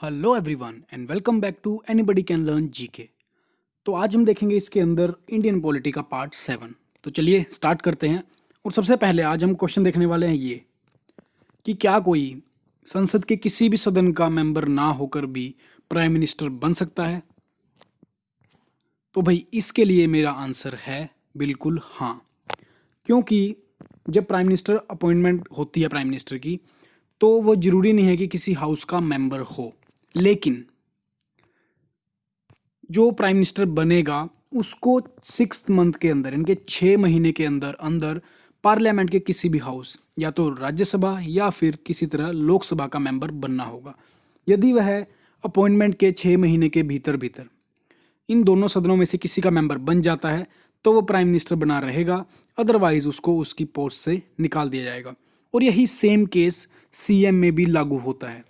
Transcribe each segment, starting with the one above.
Hello everyone and welcome back to anybody can learn GK. तो आज हम देखेंगे इसके अंदर इंडियन पॉलिटी का पार्ट 7। तो चलिए स्टार्ट करते हैं। और सबसे पहले आज हम क्वेश्चन देखने वाले हैं ये कि क्या कोई संसद के किसी भी सदन का मेंबर ना होकर भी प्राइम मिनिस्टर बन सकता है। तो भाई इसके लिए मेरा आंसर है बिल्कुल हाँ, क्योंकि जब प्राइम मिनिस्टर अपॉइंटमेंट होती है प्राइम मिनिस्टर की, तो वो जरूरी नहीं है कि किसी हाउस का मेंबर हो, लेकिन जो प्राइम मिनिस्टर बनेगा उसको 6 मंथ के अंदर, इनके 6 महीने के अंदर अंदर पार्लियामेंट के किसी भी हाउस या तो राज्यसभा या फिर किसी तरह लोकसभा का मेंबर बनना होगा। यदि वह अपॉइंटमेंट के 6 महीने के भीतर भीतर इन दोनों सदनों में से किसी का मेंबर बन जाता है तो वो प्राइम मिनिस्टर बना रहेगा, अदरवाइज उसको उसकी पोस्ट से निकाल दिया जाएगा। और यही सेम केस सीएम में भी लागू होता है।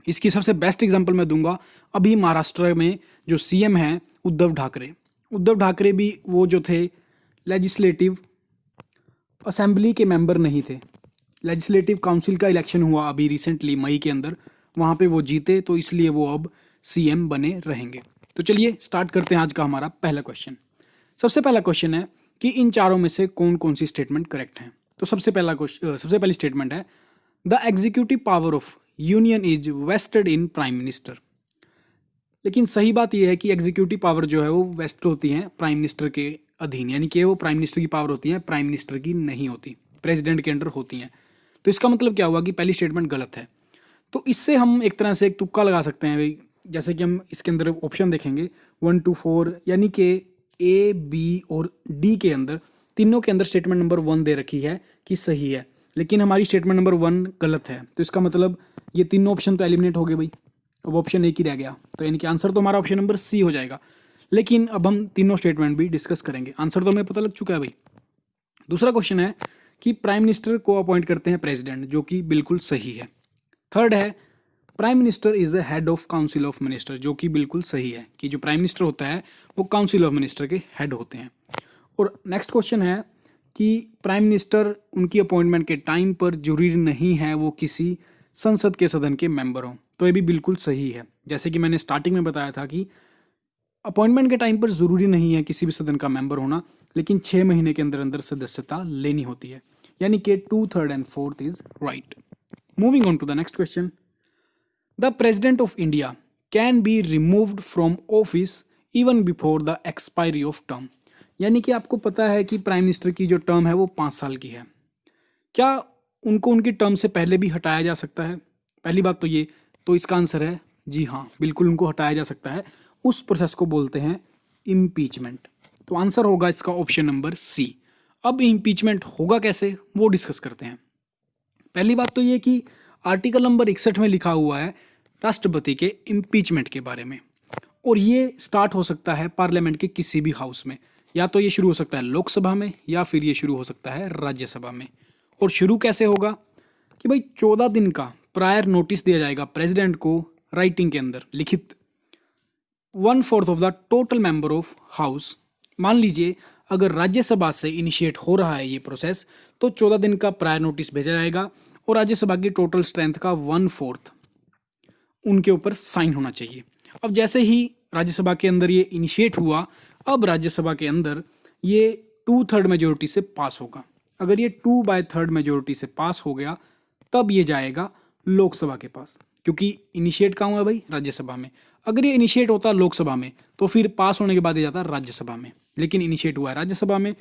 इसकी सबसे बेस्ट एग्जांपल मैं दूंगा, अभी महाराष्ट्र में जो सीएम हैं उद्धव ठाकरे भी वो जो थे लेजिस्लेटिव असेंबली के मेंबर नहीं थे। लेजिस्लेटिव काउंसिल का इलेक्शन हुआ अभी रिसेंटली मई के अंदर, वहाँ पे वो जीते, तो इसलिए वो अब सीएम बने रहेंगे। तो चलिए स्टार्ट करते हैं आज का हमारा पहला क्वेश्चन। सबसे पहला क्वेश्चन है कि इन चारों में से कौन कौन सी स्टेटमेंट करेक्ट है। तो सबसे पहली स्टेटमेंट है the executive power of union is vested in prime minister. लेकिन सही बात यह है कि एग्जीक्यूटिव पावर जो है वो वेस्ट होती है प्राइम मिनिस्टर के अधीन, यानी कि वो प्राइम मिनिस्टर की पावर होती है, प्राइम मिनिस्टर की नहीं होती, प्रेसिडेंट के अंडर होती हैं। तो इसका मतलब क्या हुआ कि पहली स्टेटमेंट गलत है। तो इससे हम एक तरह से एक तुक्का लगा सकते हैं भाई, जैसे कि हम इसके अंदर ऑप्शन देखेंगे 1 to 4, यानी कि ए बी और डी के अंदर तीनों के अंदर स्टेटमेंट नंबर 1 दे रखी है कि सही है, लेकिन हमारी स्टेटमेंट नंबर 1 गलत है। तो इसका मतलब ये तीनों ऑप्शन तो एलिमिनेट हो गए भाई, अब ऑप्शन एक ही रह गया। तो यानी कि आंसर तो हमारा ऑप्शन नंबर सी हो जाएगा। लेकिन अब हम तीनों स्टेटमेंट भी डिस्कस करेंगे, आंसर तो हमें पता लग चुका है भाई। दूसरा क्वेश्चन है कि प्राइम मिनिस्टर को अपॉइंट करते हैं प्रेसिडेंट, जो कि बिल्कुल सही है। थर्ड है prime minister is the head of council of minister, जो कि बिल्कुल सही है कि जो प्राइम मिनिस्टर होता है वो काउंसिल ऑफ मिनिस्टर के हेड होते हैं। और नेक्स्ट क्वेश्चन है कि प्राइम मिनिस्टर उनकी अपॉइंटमेंट के टाइम पर जरूरी नहीं है वो किसी संसद के सदन के मेंबर हों। तो ये भी बिल्कुल सही है, जैसे कि मैंने स्टार्टिंग में बताया था कि अपॉइंटमेंट के टाइम पर ज़रूरी नहीं है किसी भी सदन का मेंबर होना, लेकिन 6 महीने के अंदर अंदर सदस्यता लेनी होती है, यानी कि 2, 3 and 4 is right. Moving on to the next question, the president of India can be removed from office even before the expiry of term. यानी कि आपको पता है कि प्राइम मिनिस्टर की जो टर्म है वो 5 साल की है। क्या उनको उनकी टर्म से पहले भी हटाया जा सकता है? पहली बात तो ये, तो इसका आंसर है जी हाँ, बिल्कुल उनको हटाया जा सकता है। उस प्रोसेस को बोलते हैं इम्पीचमेंट। तो आंसर होगा इसका ऑप्शन नंबर सी। अब इम्पीचमेंट होगा कैसे वो डिस्कस करते हैं। पहली बात तो ये कि आर्टिकल नंबर 61 में लिखा हुआ है राष्ट्रपति के इम्पीचमेंट के बारे में, और ये स्टार्ट हो सकता है पार्लियामेंट के किसी भी हाउस में, या तो ये शुरू हो सकता है लोकसभा में या फिर ये शुरू हो सकता है राज्यसभा में। और शुरू कैसे होगा कि भाई 14 दिन का प्रायर नोटिस दिया जाएगा प्रेसिडेंट को, राइटिंग के अंदर लिखित, 1/4 of the total member of house. मान लीजिए अगर राज्यसभा से इनिशिएट हो रहा है ये प्रोसेस, तो 14 दिन का प्रायर नोटिस भेजा जाएगा और राज्यसभा की टोटल स्ट्रेंथ का 1/4 उनके ऊपर साइन होना चाहिए। अब जैसे ही राज्यसभा के अंदर ये इनिशिएट हुआ, अब राज्यसभा के अंदर ये 2/3 मेजोरिटी से पास होगा। अगर ये 2/3 मेजोरिटी से पास हो गया तब ये जाएगा लोकसभा के पास, क्योंकि इनिशिएट कहाँ हुआ भाई? राज्यसभा में। अगर ये इनिशिएट होता लोकसभा में तो फिर पास होने के बाद ये जाता राज्यसभा में, लेकिन इनिशिएट हुआ है राज्यसभा में,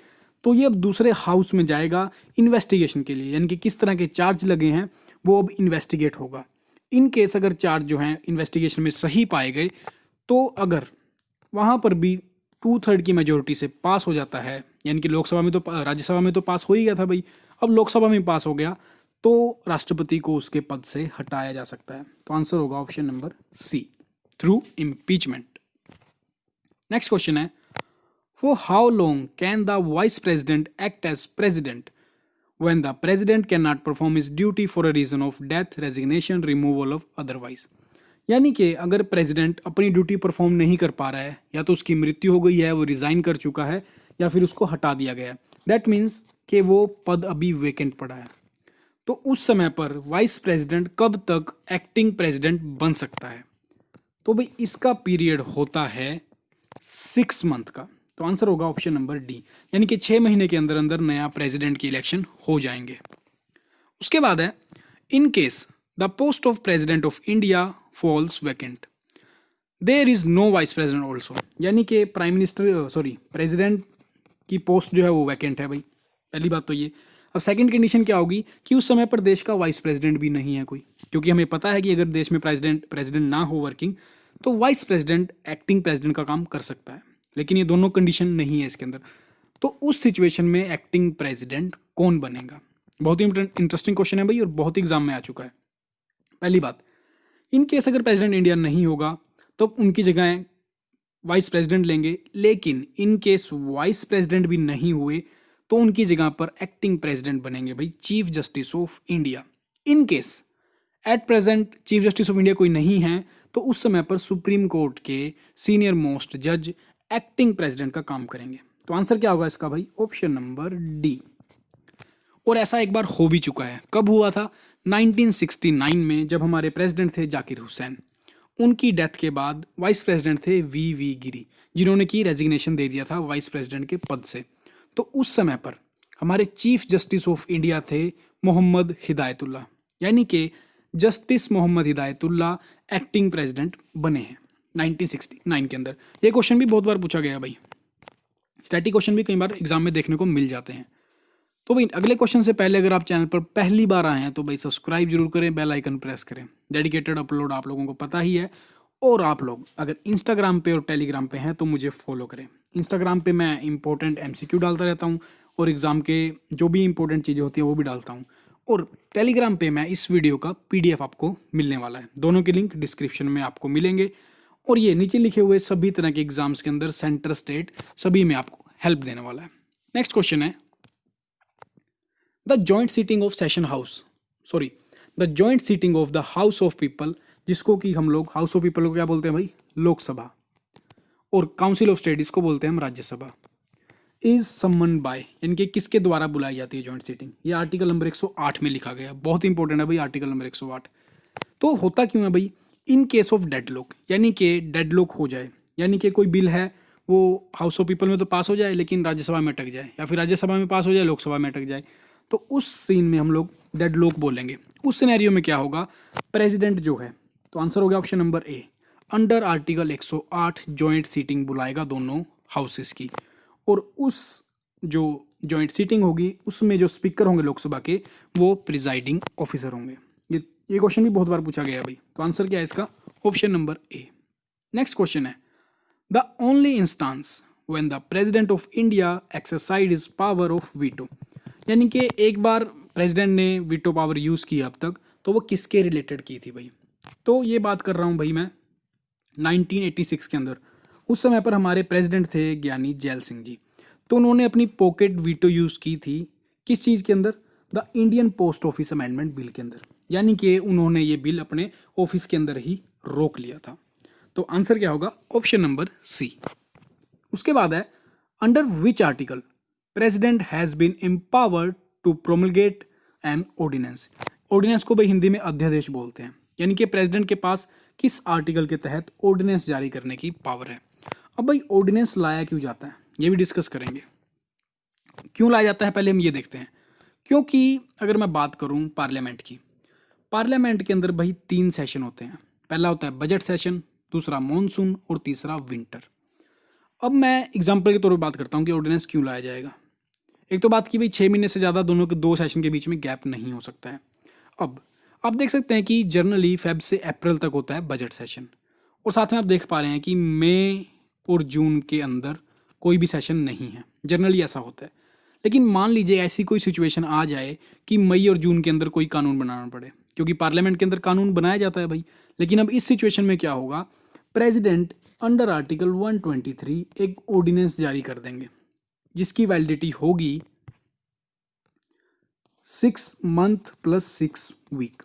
तो ये अब दूसरे हाउस में जाएगा इन्वेस्टिगेशन के लिए, यानी कि किस तरह के चार्ज लगे हैं वो अब इन्वेस्टिगेट होगा। इन केस अगर चार्ज जो हैं इन्वेस्टिगेशन में सही पाए गए, तो अगर वहाँ पर भी 2/3 की मेजोरिटी से पास हो जाता है, यानी कि लोकसभा में तो राज्यसभा में तो पास हो ही गया था भाई, अब लोकसभा में पास हो गया, तो राष्ट्रपति को उसके पद से हटाया जा सकता है। तो आंसर होगा option number C, through impeachment. Next question है, for how long can the vice president act as president when the president cannot perform his duty for a reason of death, resignation, removal of otherwise। यानी कि अगर president अपनी duty perform नहीं कर पा रहा है, या तो उसकी मृत्यु हो गई है, वो रिजाइन कर चुका है, या फिर उसको हटा दिया गया है, दैट मीन्स कि वो पद अभी वेकेंट पड़ा है, तो उस समय पर वाइस प्रेसिडेंट कब तक एक्टिंग प्रेसिडेंट बन सकता है? तो भाई इसका पीरियड होता है 6 मंथ का। तो आंसर होगा ऑप्शन नंबर डी, यानी कि 6 महीने के अंदर अंदर नया प्रेसिडेंट की इलेक्शन हो जाएंगे। उसके बाद है, in case the post of president of India falls vacant, there is no vice president also, यानी कि प्राइम मिनिस्टर प्रेसिडेंट की पोस्ट जो है वो वैकेंट है भाई, पहली बात तो ये। अब सेकंड कंडीशन क्या होगी कि उस समय पर देश का वाइस प्रेसिडेंट भी नहीं है कोई, क्योंकि हमें पता है कि अगर देश में प्रेसिडेंट ना हो वर्किंग, तो वाइस प्रेसिडेंट एक्टिंग प्रेसिडेंट का काम कर सकता है, लेकिन ये दोनों कंडीशन नहीं है इसके अंदर। तो उस सिचुएशन में एक्टिंग प्रेसिडेंट कौन बनेगा? बहुत ही इंटरेस्टिंग क्वेश्चन है भाई, और बहुत ही एग्जाम में आ चुका है। पहली बात, इन केस अगर प्रेसिडेंट इंडिया नहीं होगा तो उनकी जगह वाइस प्रेसिडेंट लेंगे, लेकिन इन केस वाइस प्रेसिडेंट भी नहीं हुए तो उनकी जगह पर एक्टिंग प्रेसिडेंट बनेंगे भाई chief justice of India. In case at present chief justice of India कोई नहीं है तो उस समय पर सुप्रीम कोर्ट के सीनियर मोस्ट जज एक्टिंग प्रेसिडेंट का काम करेंगे। तो आंसर क्या होगा इसका भाई? Option number D. और ऐसा एक बार हो भी चुका है। कब हुआ था? 1969 में, जब हमारे प्रेसिडेंट थे जाकिर हुसैन। उनकी डेथ के बाद वाइस प्रेसिडेंट थे वी गिरी, जिन्होंने की रेजिग्नेशन दे दिया था वाइस प्रेसिडेंट के पद से। तो उस समय पर हमारे चीफ जस्टिस ऑफ इंडिया थे मोहम्मद हिदायतुल्लाह, यानी कि justice Mohammad Hidayatullah acting president बने हैं 1969 के अंदर। ये क्वेश्चन भी बहुत बार पूछा गया भाई, स्टैटिक क्वेश्चन भी कई बार एग्जाम में देखने को मिल जाते हैं। तो भाई अगले क्वेश्चन से पहले अगर आप चैनल पर पहली बार आए हैं तो भाई सब्सक्राइब जरूर करें, बेल आइकन प्रेस करें। डेडिकेटेड अपलोड आप लोगों को पता ही है। और आप लोग अगर इंस्टाग्राम पे और टेलीग्राम पे हैं तो मुझे फॉलो करें। इंस्टाग्राम पे मैं इंपॉर्टेंट एमसीक्यू डालता रहता हूँ और एग्ज़ाम के जो भी इंपॉर्टेंट चीज़ें होती हैं वो भी डालता हूँ। और टेलीग्राम पे मैं इस वीडियो का पीडीएफ आपको मिलने वाला है, दोनों के लिंक डिस्क्रिप्शन में आपको मिलेंगे। और ये नीचे लिखे हुए सभी तरह के एग्जाम्स के अंदर सेंटर स्टेट सभी में आपको हेल्प देने वाला है। नेक्स्ट क्वेश्चन है, the joint sitting of session house, the joint sitting of the house of people, जिसको कि हम लोग हाउस ऑफ पीपल को क्या बोलते हैं भाई? लोकसभा। और काउंसिल ऑफ स्टेट इसको बोलते हैं हम राज्यसभा। इज समन बाय, यानी कि किसके द्वारा बुलाई जाती है जॉइंट सीटिंग? ये आर्टिकल नंबर 108 में लिखा गया है, बहुत इंपॉर्टेंट है भाई आर्टिकल नंबर 108। तो होता क्यों है भाई? इन केस ऑफ डेडलॉक, यानी कि डेडलॉक हो जाए, यानी कि कोई बिल है वो हाउस ऑफ पीपल में तो पास हो जाए लेकिन राज्यसभा में अटक जाए, या फिर राज्यसभा में पास हो जाए लोकसभा में अटक जाए, तो उस सीन में हम लोग डेडलॉक बोलेंगे। उस सिनेरियो में क्या होगा? प्रेसिडेंट जो है, तो आंसर हो गया option number A, under article 108 joint sitting बुलाएगा दोनों हाउसेस की। और उस जो जॉइंट सीटिंग होगी उसमें जो स्पीकर होंगे लोकसभा के वो प्रिजाइडिंग ऑफिसर होंगे। ये क्वेश्चन भी बहुत बार पूछा गया है भाई। तो आंसर क्या है इसका? Option number A. Next question है, the only instance when the president of India exercise his power of veto, यानी कि एक बार प्रेसिडेंट ने वीटो पावर यूज़ की अब तक, तो वो किसके रिलेटेड की थी भाई? तो ये बात कर रहा हूँ भाई मैं 1986 के अंदर। उस समय पर हमारे प्रेसिडेंट थे ज्ञानी जैल सिंह जी। तो उन्होंने अपनी पॉकेट वीटो यूज़ की थी किस चीज़ के अंदर? The Indian post office amendment bill के अंदर, यानी कि उन्होंने ये बिल अपने ऑफिस के अंदर ही रोक लिया था। तो आंसर क्या होगा? Option number C. उसके बाद है, under which article president has been empowered to promulgate an ordinance. Ordinance को भाई हिंदी में अध्यादेश बोलते हैं, यानी कि प्रेसिडेंट के पास किस आर्टिकल के तहत ऑर्डिनेंस जारी करने की पावर है। अब भाई ऑर्डिनेंस लाया क्यों जाता है ये भी डिस्कस करेंगे। क्यों लाया जाता है पहले हम ये देखते हैं। क्योंकि अगर मैं बात करूं पार्लियामेंट की, पार्लियामेंट के अंदर भाई 3 सेशन होते हैं। पहला होता है बजट सेशन, दूसरा मॉनसून और तीसरा विंटर। अब मैं एग्जाम्पल के तौर पर बात करता हूँ कि ऑर्डिनेंस क्यों लाया जाएगा। एक तो बात की भाई 6 महीने से ज़्यादा दोनों के 2 सेशन के बीच में गैप नहीं हो सकता है। अब आप देख सकते हैं कि जनरली फेब से अप्रैल तक होता है बजट सेशन, और साथ में आप देख पा रहे हैं कि मई और जून के अंदर कोई भी सेशन नहीं है। जनरली ऐसा होता है। लेकिन मान लीजिए ऐसी कोई सिचुएशन आ जाए कि मई और जून के अंदर कोई कानून बनाना पड़े, क्योंकि पार्लियामेंट के अंदर कानून बनाया जाता है भाई। लेकिन अब इस सिचुएशन में क्या होगा? प्रेसिडेंट अंडर आर्टिकल 123 एक ऑर्डिनेंस जारी कर देंगे जिसकी वैलिडिटी होगी 6 मंथ प्लस 6 वीक।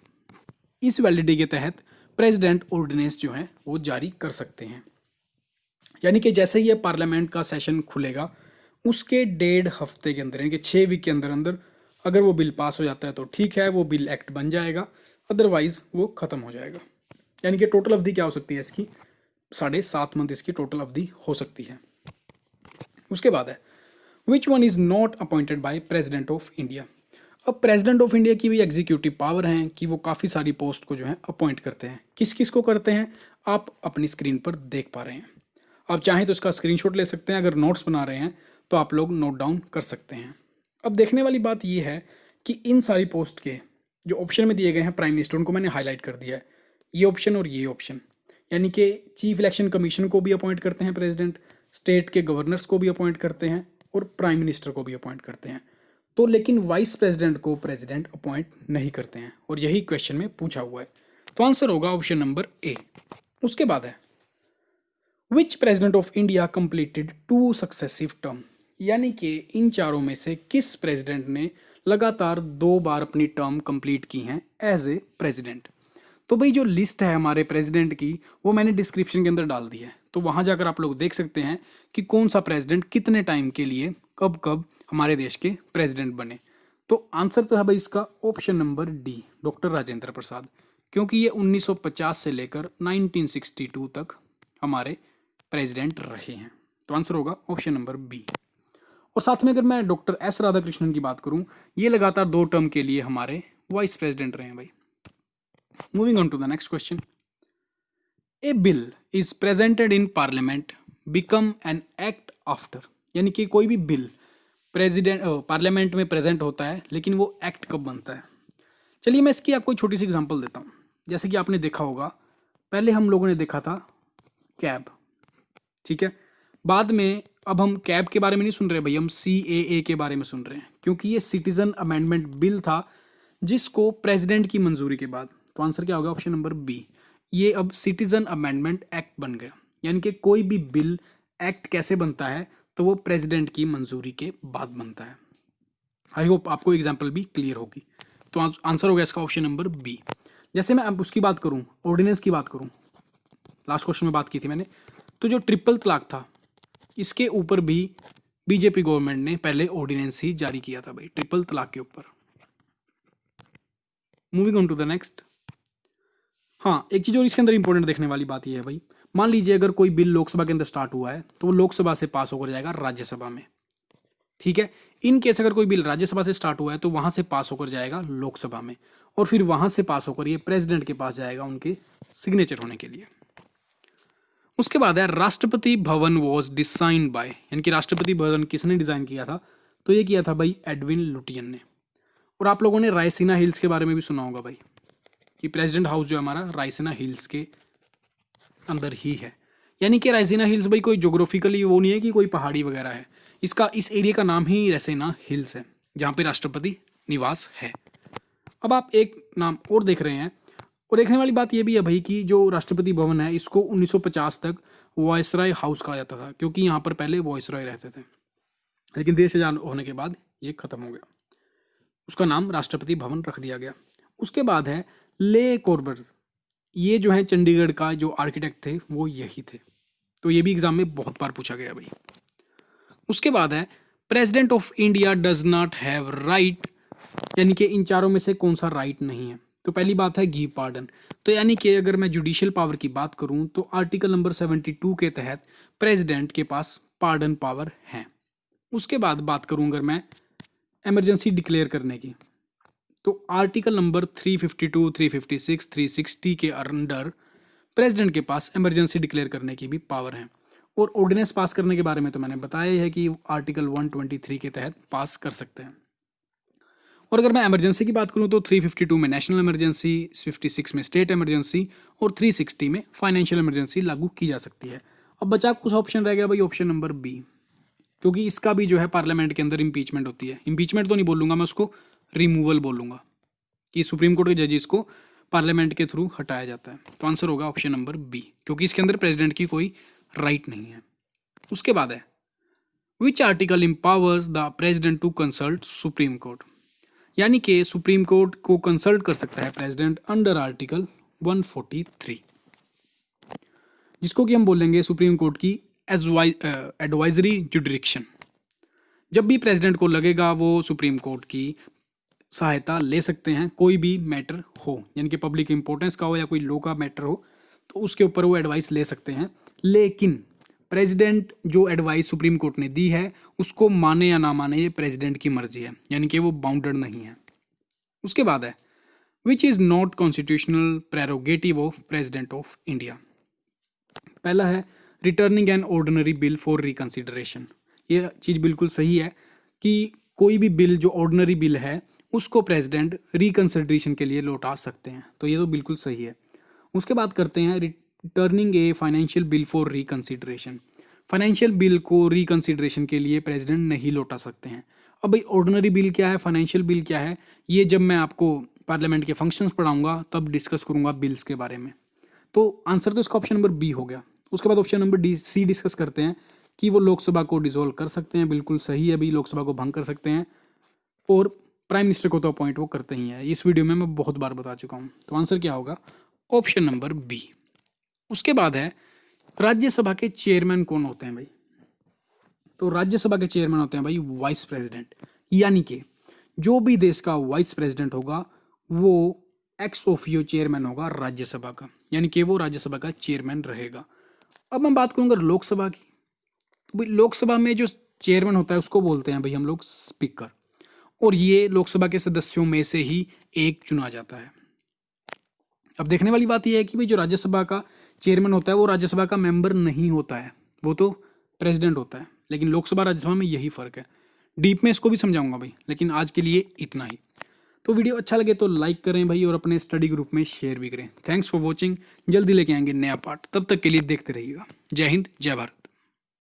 इस वैलिडिटी के तहत प्रेसिडेंट ऑर्डिनेंस जो है वो जारी कर सकते हैं। यानी कि जैसे ही ये पार्लियामेंट का सेशन खुलेगा उसके 1.5 हफ्ते के अंदर, यानी कि 6 वीक के अंदर अंदर अगर वो बिल पास हो जाता है तो ठीक है, वो बिल एक्ट बन जाएगा, अदरवाइज वो खत्म हो जाएगा। यानी कि टोटल अवधि क्या हो सकती है इसकी, 7.5 मंथ इसकी टोटल अवधि हो सकती है। उसके बाद है which one is not appointed by president of India. अब प्रेसिडेंट ऑफ इंडिया की भी एग्जीक्यूटिव पावर है कि वो काफ़ी सारी पोस्ट को जो है अपॉइंट करते हैं। किस किस को करते हैं आप अपनी स्क्रीन पर देख पा रहे हैं। आप चाहें तो इसका स्क्रीनशॉट ले सकते हैं, अगर नोट्स बना रहे हैं तो आप लोग नोट डाउन कर सकते हैं। अब देखने वाली बात यह है कि इन सारी पोस्ट के जो ऑप्शन में दिए गए हैं प्राइम मिनिस्टर, उनको मैंने हाईलाइट कर दिया है, ये ऑप्शन और ये ऑप्शन। यानी कि चीफ इलेक्शन कमीशन को भी अपॉइंट करते हैं प्रेसिडेंट, स्टेट के गवर्नर्स को भी अपॉइंट करते हैं और प्राइम मिनिस्टर को भी अपॉइंट करते हैं। तो लेकिन वाइस प्रेसिडेंट को प्रेसिडेंट अपॉइंट नहीं करते हैं, और यही क्वेश्चन में पूछा हुआ है। तो आंसर होगा ऑप्शन नंबर ए। उसके बाद है which president of India completed 2 successive term. यानी कि इन चारों में से किस प्रेसिडेंट ने लगातार 2 बार अपनी टर्म कंप्लीट की हैं एज ए प्रेसिडेंट। तो भाई जो लिस्ट है हमारे प्रेसिडेंट की वो मैंने डिस्क्रिप्शन के अंदर डाल दी है, तो वहाँ जाकर आप लोग देख सकते हैं कि कौन सा प्रेसिडेंट कितने टाइम के लिए कब कब हमारे देश के प्रेसिडेंट बने। तो आंसर तो है भाई इसका option number D, doctor Rajendra Prasad, क्योंकि ये 1950 से लेकर 1962 तक हमारे प्रेसिडेंट रहे हैं। तो आंसर होगा ऑप्शन नंबर बी। और साथ में अगर मैं डॉक्टर एस राधाकृष्णन की बात करूं, ये लगातार 2 टर्म के लिए हमारे वाइस प्रेसिडेंट रहे हैं भाई। Moving on to the next question. A bill is presented in parliament become an act after. यानी कि कोई भी बिल प्रेसिडेंट पार्लियामेंट में प्रेजेंट होता है, लेकिन वो एक्ट कब बनता है। चलिए मैं इसकी आपको छोटी सी एग्जांपल देता हूँ। जैसे कि आपने देखा होगा, पहले हम लोगों ने देखा था कैब, ठीक है। बाद में अब हम कैब के बारे में नहीं सुन रहे भाई, हम CAA के बारे में सुन रहे हैं, क्योंकि ये सिटीजन अमेंडमेंट बिल था जिसको प्रेसिडेंट की मंजूरी के बाद। तो आंसर क्या होगा ऑप्शन नंबर बी। ये अब सिटीजन अमेंडमेंट एक्ट बन गया। यानी कि कोई भी बिल एक्ट कैसे बनता है, तो वो प्रेसिडेंट की मंजूरी के बाद बनता है। आई होप आपको एग्जाम्पल भी क्लियर होगी। तो आंसर हो गया इसका ऑप्शन नंबर बी। जैसे मैं अब उसकी बात करूं, ऑर्डिनेंस की बात करूं, लास्ट क्वेश्चन में बात की थी मैंने, तो जो ट्रिपल तलाक था इसके ऊपर भी बीजेपी गवर्नमेंट ने पहले ऑर्डिनेंस ही जारी किया था भाई, ट्रिपल तलाक के ऊपर। Moving on to the next. हाँ, एक चीज़ और इसके अंदर इंपॉर्टेंट देखने वाली बात यह है भाई, मान लीजिए अगर कोई बिल लोकसभा के अंदर स्टार्ट हुआ है तो वो लोकसभा से पास होकर जाएगा राज्यसभा में, ठीक है। इन केस अगर कोई बिल राज्यसभा से स्टार्ट हुआ है तो वहां से पास होकर जाएगा लोकसभा में, और फिर वहां से पास होकर ये प्रेसिडेंट के पास जाएगा उनके सिग्नेचर होने के लिए। उसके बाद है Rashtrapati Bhavan was design by. यानी कि राष्ट्रपति भवन किसने डिजाइन किया था, तो ये किया था भाई एडविन लुटियन ने। और आप लोगों ने रायसीना हिल्स के बारे में भी सुना होगा भाई, कि प्रेसिडेंट हाउस जो है हमारा रायसीना हिल्स के अंदर ही है। यानी कि रायसीना हिल्स भाई कोई ज्योग्राफिकली वो नहीं है कि कोई पहाड़ी वगैरह है, इसका इस एरिया का नाम ही रायसीना हिल्स है, जहाँ पे राष्ट्रपति निवास है। अब आप एक नाम और देख रहे हैं, और देखने वाली बात यह भी है भाई कि जो राष्ट्रपति भवन है इसको 1950 तक वॉयसरॉय हाउस कहा जाता था, क्योंकि यहाँ पर पहले वॉयसरॉय रहते थे, लेकिन देश आजाद होने के बाद ये खत्म हो गया, उसका नाम राष्ट्रपति भवन रख दिया गया। उसके बाद है ले कॉर्बर्स, ये जो है चंडीगढ़ का जो आर्किटेक्ट थे वो यही थे, तो ये भी एग्जाम में बहुत बार पूछा गया भाई। उसके बाद है president of India does not have right. यानी कि इन चारों में से कौन सा राइट नहीं है। तो पहली बात है गिव पार्डन। तो यानी कि अगर मैं जुडिशियल पावर की बात करूं तो आर्टिकल नंबर 72 के तहत प्रेसिडेंट के पास पार्डन पावर है। उसके बाद बात करूं अगर मैं इमरजेंसी डिक्लेयर करने की, तो आर्टिकल नंबर 352, 356, 360 के अंडर प्रेसिडेंट के पास इमरजेंसी डिक्लेयर करने की भी पावर है। और ऑर्डिनेंस पास करने के बारे में तो मैंने बताया ही है कि आर्टिकल 123 के तहत पास कर सकते हैं। और अगर मैं इमरजेंसी की बात करूं तो 352 में नेशनल इमरजेंसी, 56 में स्टेट इमरजेंसी और 360 में फाइनेंशियल इमरजेंसी लागू की जा सकती है। अब बचा कुछ ऑप्शन रह गया भाई ऑप्शन नंबर बी, क्योंकि इसका भी जो है पार्लियामेंट के अंदर इम्पीचमेंट होती है। इम्पीचमेंट तो नहीं बोलूंगा मैं, उसको रिमूवल बोलूंगा, कि सुप्रीम कोर्ट के जजेस को पार्लियामेंट के थ्रू हटाया जाता है। तो आंसर होगा ऑप्शन नंबर बी, क्योंकि इसके अंदर प्रेसिडेंट की कोई राइट नहीं है। उसके बाद है which article empowers the president to consult supreme court. यानी कि सुप्रीम कोर्ट को कंसल्ट कर सकता है प्रेसिडेंट अंडर आर्टिकल 143, जिसको कि हम बोलेंगे सुप्रीम कोर्ट की एडवाइजरी जुडिक्शन। जब भी प्रेसिडेंट को लगेगा वो सुप्रीम कोर्ट की सहायता ले सकते हैं, कोई भी मैटर हो, यानी कि पब्लिक इंपॉर्टेंस का हो या कोई लॉ का मैटर हो, तो उसके ऊपर वो एडवाइस ले सकते हैं। लेकिन प्रेसिडेंट जो एडवाइस सुप्रीम कोर्ट ने दी है उसको माने या ना माने ये प्रेसिडेंट की मर्जी है, यानी कि वो बाउंडेड नहीं है। उसके बाद है which is not constitutional prerogative of president of India. पहला है returning an ordinary bill for reconsideration. ये चीज़ बिल्कुल सही है कि कोई भी बिल जो ऑर्डिनरी बिल है उसको प्रेसिडेंट रिकंसिडरेशन के लिए लौटा सकते हैं, तो ये तो बिल्कुल सही है। उसके बाद करते हैं returning a financial bill for reconsideration. Financial bill को रिकंसिडरेशन के लिए प्रेसिडेंट नहीं लौटा सकते हैं। अब भाई ऑर्डिनरी बिल क्या है, फाइनेंशियल बिल क्या है, ये जब मैं आपको पार्लियामेंट के फंक्शंस पढ़ाऊंगा तब डिस्कस करूंगा बिल्स के बारे में। तो आंसर तो इसका ऑप्शन नंबर बी हो गया। उसके बाद option number D C discuss करते हैं कि वो लोकसभा को डिसॉल्व कर सकते हैं, बिल्कुल सही है भाई, लोकसभा को भंग कर सकते हैं, और प्राइम मिनिस्टर को तो अपॉइंट वो करते ही हैं। इस वीडियो में मैं बहुत बार बता चुका हूँ। तो आंसर क्या होगा, ऑप्शन नंबर बी। उसके बाद है राज्यसभा के चेयरमैन कौन होते हैं भाई। तो राज्यसभा के चेयरमैन होते हैं भाई वाइस प्रेसिडेंट, यानी कि जो भी देश का वाइस प्रेसिडेंट होगा वो एक्स ओफियो चेयरमैन होगा राज्यसभा का, यानी कि वो राज्यसभा का चेयरमैन रहेगा। अब मैं बात करूंगा लोकसभा की। तो भाई लोकसभा में जो चेयरमैन होता है उसको बोलते हैं भाई हम लोग स्पीकर, और ये लोकसभा के सदस्यों में से ही एक चुना जाता है। अब देखने वाली बात यह है कि भाई जो राज्यसभा का चेयरमैन होता है वो राज्यसभा का मेंबर नहीं होता है, वो तो प्रेसिडेंट होता है। लेकिन लोकसभा राज्यसभा में यही फर्क है। डीप में इसको भी समझाऊंगा भाई, लेकिन आज के लिए इतना ही। तो वीडियो अच्छा लगे तो लाइक करें भाई, और अपने स्टडी ग्रुप में शेयर भी करें। Thanks for watching. जल्दी लेके आएंगे नया पार्ट, तब तक के लिए देखते रहिएगा। जय हिंद, जय भारत।